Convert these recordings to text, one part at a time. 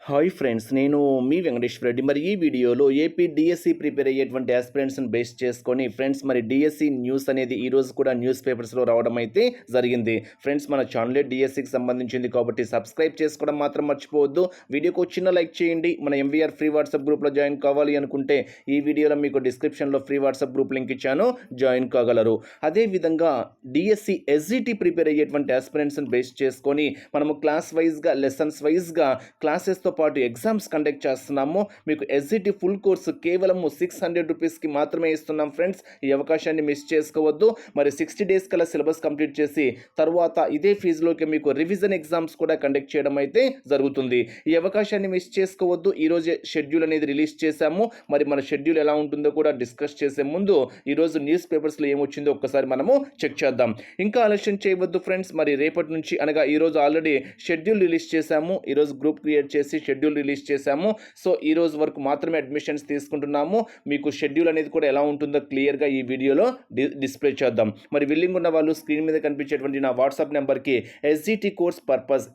Hi friends, నేను మీ వెంకటేశ్వర రెడ్డి. మరి ఈ వీడియోలో ఏపీ డిఎస్సి ప్రిపేర్ అయ్యేటువంటి ఆస్పిరెంట్స్ని బేస్ చేసుకొని ఫ్రెండ్స్ మరి డిఎస్సి న్యూస్ అనేది ఈరోజు కూడా న్యూస్ పేపర్స్లో రావడం అయితే జరిగింది. ఫ్రెండ్స్ మన ఛానలే డిఎస్సికి సంబంధించింది కాబట్టి సబ్స్క్రైబ్ చేసుకోవడం మాత్రం మర్చిపోవద్దు. వీడియోకి చిన్న లైక్ చేయండి. మన ఎంవీఆర్ ఫ్రీ వాట్సాప్ గ్రూప్లో జాయిన్ కావాలి అనుకుంటే ఈ వీడియోలో మీకు డిస్క్రిప్షన్లో ఫ్రీ వాట్సాప్ గ్రూప్ లింక్ ఇచ్చాను, జాయిన్ కాగలరు. అదేవిధంగా డిఎస్సి ఎస్జిటి ప్రిపేర్ అయ్యేటువంటి ఆస్పిరెంట్స్ని బేస్ చేసుకొని మనము క్లాస్ వైజ్గా లెసన్స్ వైజ్గా క్లాసెస్తో పాటు ఎగ్జామ్స్ కండక్ట్ చేస్తున్నాము. మీకు ఎస్జిటి ఫుల్ కోర్సు కేవలం 600 రూపీస్కి మాత్రమే ఇస్తున్నాం ఫ్రెండ్స్. ఈ అవకాశాన్ని మిస్ చేసుకోవద్దు. మరి 60 డేస్ కల్లా సిలబస్ కంప్లీట్ చేసి తర్వాత ఇదే ఫీజులోకి మీకు రివిజన్ ఎగ్జామ్స్ కూడా కండక్ట్ చేయడం అయితే జరుగుతుంది. ఈ అవకాశాన్ని మిస్ చేసుకోవద్దు. ఈరోజు షెడ్యూల్ అనేది రిలీజ్ చేశాము. మరి మన షెడ్యూల్ ఎలా ఉంటుందో కూడా డిస్కస్ చేసే ముందు ఈరోజు న్యూస్ పేపర్స్లో ఏమొచ్చిందో ఒక్కసారి మనము చెక్ చేద్దాం. ఇంకా ఆలస్యం చేయవద్దు ఫ్రెండ్స్. మరి రేపటి నుంచి అనగా ఈరోజు ఆల్రెడీ షెడ్యూల్ రిలీజ్ చేశాము. ఈరోజు గ్రూప్ క్రియేట్ చేసి షెడ్యూల్ రిలీజ్ చేశాము. సో ఈ రోజు వరకు మాత్రమే అడ్మిషన్స్ తీసుకుంటున్నాము. మీకు షెడ్యూల్ అనేది కూడా ఎలా ఉంటుందో క్లియర్గా ఈ వీడియోలో డిస్ప్లే చేద్దాం. మరి విల్లింగ్ ఉన్న వాళ్ళు స్క్రీన్ మీద కనిపించేటువంటి నా వాట్సాప్ నెంబర్కి ఎస్జిటి కోర్స్ పర్పస్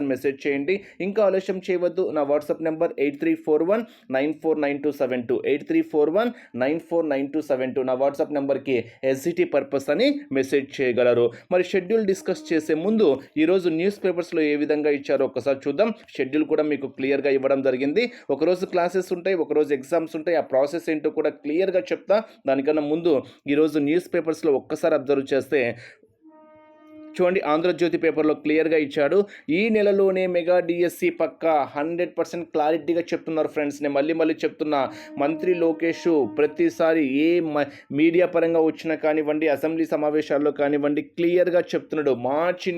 అని మెసేజ్ చేయండి. ఇంకా ఆలస్యం చేయవద్దు. నా వాట్సాప్ నెంబర్ 8341949272 8341949272 నా వాట్సాప్ నెంబర్కి ఎస్జిటి పర్పస్ అని మెసేజ్ చేయగలరు. మరి షెడ్యూల్ డిస్కస్ చేసే ముందు ఈరోజు న్యూస్ పేపర్స్లో ఏ విధంగా ఇచ్చారో ఒకసారి చూద్దాం. షెడ్యూల్ కూడా మీకు క్లియర్గా ఇవ్వడం జరిగింది. ఒకరోజు క్లాసెస్ ఉంటాయి, ఒకరోజు ఎగ్జామ్స్ ఉంటాయి. ఆ ప్రాసెస్ ఏంటో కూడా క్లియర్గా చెప్తా. దానికన్నా ముందు ఈరోజు న్యూస్ పేపర్స్లో ఒక్కసారి అబ్జర్వ్ చేస్తే చూడండి, ఆంధ్రజ్యోతి పేపర్లో క్లియర్గా ఇచ్చాడు. ఈ నెలలోనే మెగా డిఎస్సి పక్కా 100% క్లారిటీగా చెప్తున్నారు ఫ్రెండ్స్. నేను మళ్ళీ చెప్తున్నా, మంత్రి లోకేష్ ప్రతిసారి ఏ మీడియా పరంగా వచ్చినా కానివ్వండి, అసెంబ్లీ సమావేశాల్లో కానివ్వండి, క్లియర్గా చెప్తున్నాడు. మార్చి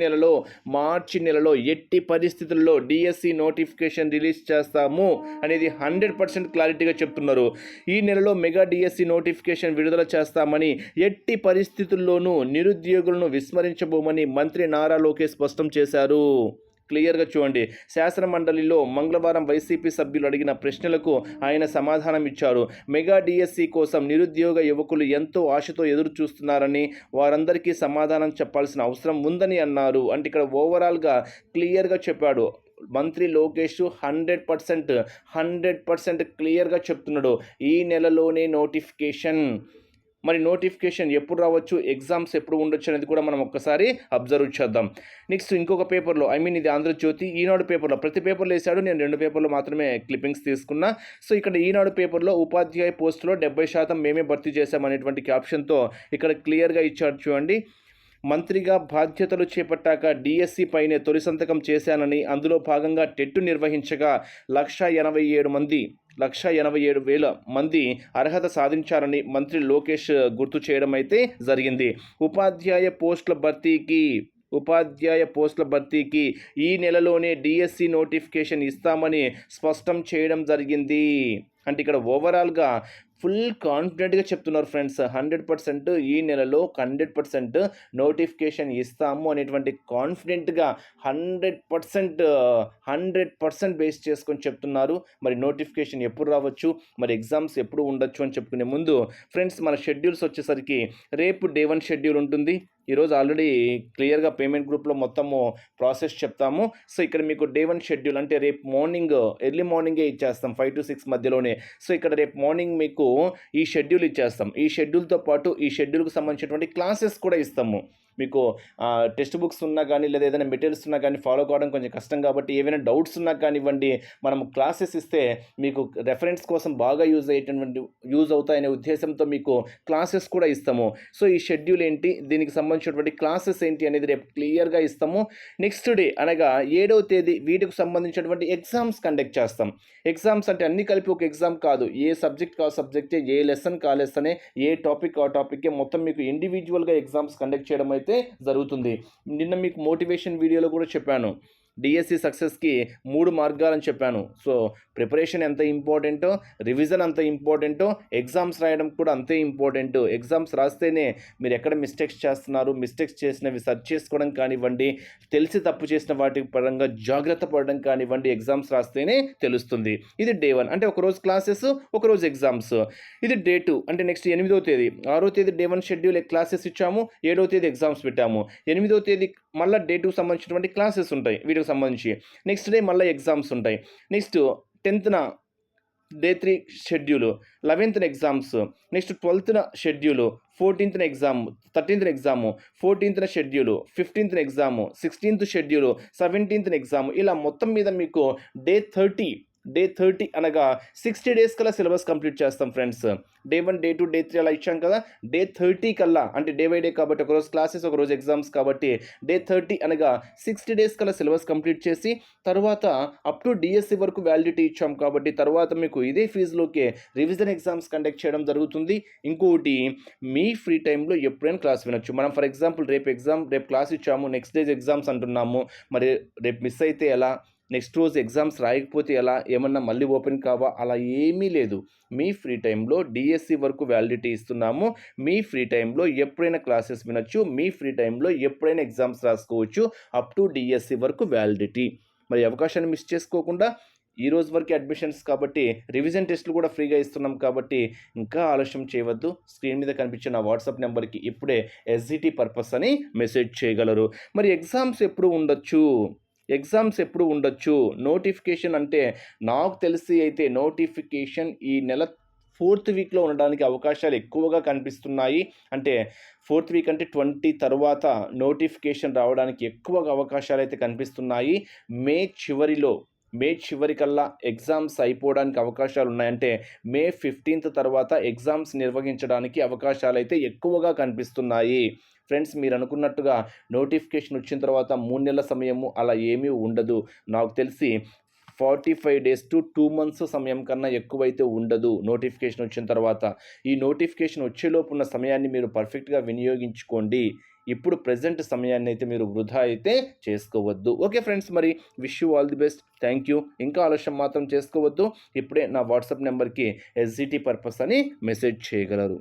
నెలలో ఎట్టి పరిస్థితుల్లో డిఎస్సి నోటిఫికేషన్ రిలీజ్ చేస్తాము అనేది 100% క్లారిటీగా చెప్తున్నారు. ఈ నెలలో మెగా డిఎస్సి నోటిఫికేషన్ విడుదల చేస్తామని, ఎట్టి పరిస్థితుల్లోనూ నిరుద్యోగులను విస్మరించబోమని మంత్రి నారా లోకేష్ స్పష్టం చేశారు. క్లియర్గా చూడండి. శాసన మండలిలో మంగళవారం వైసీపీ సభ్యులు అడిగిన ప్రశ్నలకు ఆయన సమాధానం ఇచ్చారు. మెగా డిఎస్సి కోసం నిరుద్యోగ యువకులు ఎంతో ఆశతో ఎదురు చూస్తున్నారని, వారందరికీ సమాధానం చెప్పాల్సిన అవసరం ఉందని అన్నారు. అంటే ఇక్కడ ఓవరాల్గా క్లియర్గా చెప్పాడు మంత్రి లోకేష్. 100% క్లియర్గా చెప్తున్నాడు. ఈ నెలలోనే నోటిఫికేషన్. మరి నోటిఫికేషన్ ఎప్పుడు రావచ్చు, ఎగ్జామ్స్ ఎప్పుడు ఉండొచ్చు అనేది కూడా మనం ఒక్కసారి అబ్జర్వ్ చేద్దాం. నెక్స్ట్ ఇంకొక పేపర్లో, ఇది ఆంధ్రజ్యోతి, ఈనాడు పేపర్లో ప్రతి పేపర్లో వేశాడు. నేను 2 పేపర్లో మాత్రమే క్లిప్పింగ్స్ తీసుకున్నా. సో ఇక్కడ ఈనాడు పేపర్లో ఉపాధ్యాయ పోస్టులో 70% మేమే భర్తీ చేశామనేటువంటి క్యాప్షన్తో ఇక్కడ క్లియర్గా ఇచ్చాడు చూడండి. మంత్రిగా బాధ్యతలు చేపట్టాక డిఎస్సి పైనే తొలి సంతకం చేశానని, అందులో భాగంగా టెట్ నిర్వహించగా 187,000 మంది అర్హత సాధించారని మంత్రి లోకేష్ గుర్తు చేయడం అయితే జరిగింది. ఉపాధ్యాయ పోస్టుల భర్తీకి ఈ నెలలోనే డిఎస్సి నోటిఫికేషన్ ఇస్తామని స్పష్టం చేయడం జరిగింది. అంటే ఇక్కడ ఓవరాల్గా ఫుల్ కాన్ఫిడెంట్గా చెప్తున్నారు ఫ్రెండ్స్. 100% ఈ నెలలో 100% నోటిఫికేషన్ ఇస్తాము అనేటువంటి కాన్ఫిడెంట్గా 100% బేస్ చేసుకొని చెప్తున్నారు. మరి నోటిఫికేషన్ ఎప్పుడు రావచ్చు, మరి ఎగ్జామ్స్ ఎప్పుడు ఉండొచ్చు అని చెప్పుకునే ముందు ఫ్రెండ్స్ మన షెడ్యూల్స్ వచ్చేసరికి రేపు డే 1 షెడ్యూల్ ఉంటుంది. ఈరోజు ఆల్రెడీ క్లియర్గా పేమెంట్ గ్రూప్లో మొత్తము ప్రాసెస్ చెప్తాము. సో ఇక్కడ మీకు డే 1 షెడ్యూల్ అంటే రేపు మార్నింగ్ ఎర్లీ మార్నింగే ఇచ్చేస్తాం, 5 to 6 మధ్యలోనే. సో ఇక్కడ రేపు మార్నింగ్ మీకు ఈ షెడ్యూల్ ఇచ్చేస్తాం. ఈ షెడ్యూల్తో పాటు ఈ షెడ్యూల్కి సంబంధించినటువంటి క్లాసెస్ కూడా ఇస్తాము. మీకు టెక్స్ట్ బుక్స్ ఉన్నా కానీ లేదా ఏదైనా మెటీరియల్స్ ఉన్నా కానీ ఫాలో కావడం కొంచెం కష్టం కాబట్టి ఏవైనా డౌట్స్ ఉన్నా కానివ్వండి, మనం క్లాసెస్ ఇస్తే మీకు రెఫరెన్స్ కోసం బాగా యూజ్ అవుతాయనే ఉద్దేశంతో మీకు క్లాసెస్ కూడా ఇస్తాము. సో ఈ షెడ్యూల్ ఏంటి, దీనికి సంబంధించినటువంటి క్లాసెస్ ఏంటి అనేది రేపు క్లియర్గా ఇస్తాము. నెక్స్ట్ డే అనగా 7వ తేదీ వీటికి సంబంధించినటువంటి ఎగ్జామ్స్ కండక్ట్ చేస్తాం. ఎగ్జామ్స్ అంటే అన్ని కలిపి ఒక ఎగ్జామ్ కాదు, ఏ సబ్జెక్ట్ కా సబ్జెక్టే, ఏ లెసన్ కా లెసనే, ఏ టాపిక్ ఆ టాపిక్కే మొత్తం మీకు ఇండివిజువల్గా ఎగ్జామ్స్ కండక్ట్ చేయడం అయితే జరుగుతుంది. నిన్న మీకు మోటివేషన్ వీడియోలో కూడా చెప్పాను, డిఎస్సి సక్సెస్కి 3 మార్గాలని చెప్పాను. సో ప్రిపరేషన్ ఎంత ఇంపార్టెంటో, రివిజన్ అంత ఇంపార్టెంటో, ఎగ్జామ్స్ రాయడం కూడా అంతే ఇంపార్టెంట్. ఎగ్జామ్స్ రాస్తేనే మీరు ఎక్కడ మిస్టేక్స్ చేస్తున్నారు, మిస్టేక్స్ చేసినవి సర్చ్ చేసుకోవడం కానివ్వండి, తెలిసి తప్పు చేసిన వాటి పరంగా జాగ్రత్త పడడం కానివ్వండి, ఎగ్జామ్స్ రాస్తేనే తెలుస్తుంది. ఇది డే 1 అంటే ఒకరోజు క్లాసెస్, ఒకరోజు ఎగ్జామ్స్. ఇది డే 2 అంటే నెక్స్ట్ 8వ తేదీ. 6వ తేదీ డే 1 షెడ్యూల్ క్లాసెస్ ఇచ్చాము, 7వ తేదీ ఎగ్జామ్స్ పెట్టాము. 8వ తేదీ మళ్ళీ డే 2 సంబంధించినటువంటి క్లాసెస్ ఉంటాయి. వీటికి సంబంధించి. నెక్స్ట్ డే మళ్ళీ ఎగ్జామ్స్ ఉంటాయి. నెక్స్ట్ 10థ్ day 3 schedule, 11th exams, next 12th schedule, 14th exam, 13th exam, 14th schedule, 15th exam, 16th schedule, 17th exam, ఇలా మొత్తం మీద మీకు డే 30 అనగా 60 డేస్ కల్లా సిలబస్ కంప్లీట్ చేస్తాం ఫ్రెండ్స్. డే 1, డే 2, డే 3 అలా ఇచ్చాం కదా. డే 30 కల్లా, అంటే డే బై డే కాబట్టి ఒకరోజు క్లాసెస్ ఒకరోజు ఎగ్జామ్స్ కాబట్టి డే 30 అనగా 60 డేస్ కల్లా సిలబస్ కంప్లీట్ చేసి తర్వాత అప్ టు డిఎస్సి వరకు వ్యాలిడిటీ ఇచ్చాం కాబట్టి తర్వాత మీకు ఇదే ఫీజులోకే రివిజన్ ఎగ్జామ్స్ కండక్ట్ చేయడం జరుగుతుంది. ఇంకోటి, మీ ఫ్రీ టైంలో ఎప్పుడైనా క్లాస్ వినొచ్చు. మనం ఫర్ ఎగ్జాంపుల్ రేపు క్లాస్ ఇచ్చాము, నెక్స్ట్ డేస్ ఎగ్జామ్స్ అంటున్నాము, మరి రేపు మిస్ అయితే ఎలా, నెక్స్ట్ రోజు ఎగ్జామ్స్ రాయకపోతే ఎలా, ఏమన్నా మళ్ళీ ఓపెన్ కావా, అలా ఏమీ లేదు. మీ ఫ్రీ టైంలో డిఎస్సి వరకు వ్యాలిడిటీ ఇస్తున్నాము. మీ ఫ్రీ టైంలో ఎప్పుడైనా క్లాసెస్ వినొచ్చు, మీ ఫ్రీ టైంలో ఎప్పుడైనా ఎగ్జామ్స్ రాసుకోవచ్చు, అప్ టు డిఎస్సి వరకు వ్యాలిడిటీ. మరి అవకాశాన్ని మిస్ చేసుకోకుండా ఈ రోజు వరకు అడ్మిషన్స్ కాబట్టి రివిజన్ టెస్టులు కూడా ఫ్రీగా ఇస్తున్నాం కాబట్టి ఇంకా ఆలస్యం చేయవద్దు. స్క్రీన్ మీద కనిపించిన నా వాట్సాప్ నెంబర్కి ఇప్పుడే ఎస్జిటి పర్పస్ అని మెసేజ్ చేయగలరు. మరి ఎగ్జామ్స్ ఎప్పుడు ఉండొచ్చు నోటిఫికేషన్ అంటే నాకు తెలిసి అయితే నోటిఫికేషన్ ఈ నెల 4th వీక్లో ఉండడానికి అవకాశాలు ఎక్కువగా కనిపిస్తున్నాయి. అంటే 4th వీక్ అంటే 20 తర్వాత నోటిఫికేషన్ రావడానికి ఎక్కువగా అవకాశాలు అయితే కనిపిస్తున్నాయి. మే చివరికల్లా ఎగ్జామ్స్ అయిపోవడానికి అవకాశాలు ఉన్నాయి. అంటే మే 15th తర్వాత ఎగ్జామ్స్ నిర్వహించడానికి అవకాశాలు అయితే ఎక్కువగా కనిపిస్తున్నాయి. ఫ్రెండ్స్, మీరు అనుకున్నట్టుగా నోటిఫికేషన్ వచ్చిన తర్వాత 3 నెలల సమయము అలా ఏమీ ఉండదు. నాకు తెలిసి 45 days to 2 months సమయం కన్నా ఎక్కువైతే ఉండదు నోటిఫికేషన్ వచ్చిన తర్వాత. ఈ నోటిఫికేషన్ వచ్చేలోపు ఉన్న సమయాన్ని మీరు పర్ఫెక్ట్గా వినియోగించుకోండి. ఇప్పుడు ప్రెజెంట్ సమయాన్ని అయితే మీరు వృధా అయితే చేసుకోవద్దు. ఓకే ఫ్రెండ్స్, మరి wish you all the best. Thank you. ఇంకా ఆలస్యం మాత్రం చేసుకోవద్దు. ఇప్పుడే నా వాట్సాప్ నెంబర్కి ఎస్జిటి పర్పస్ అని మెసేజ్ చేయగలరు.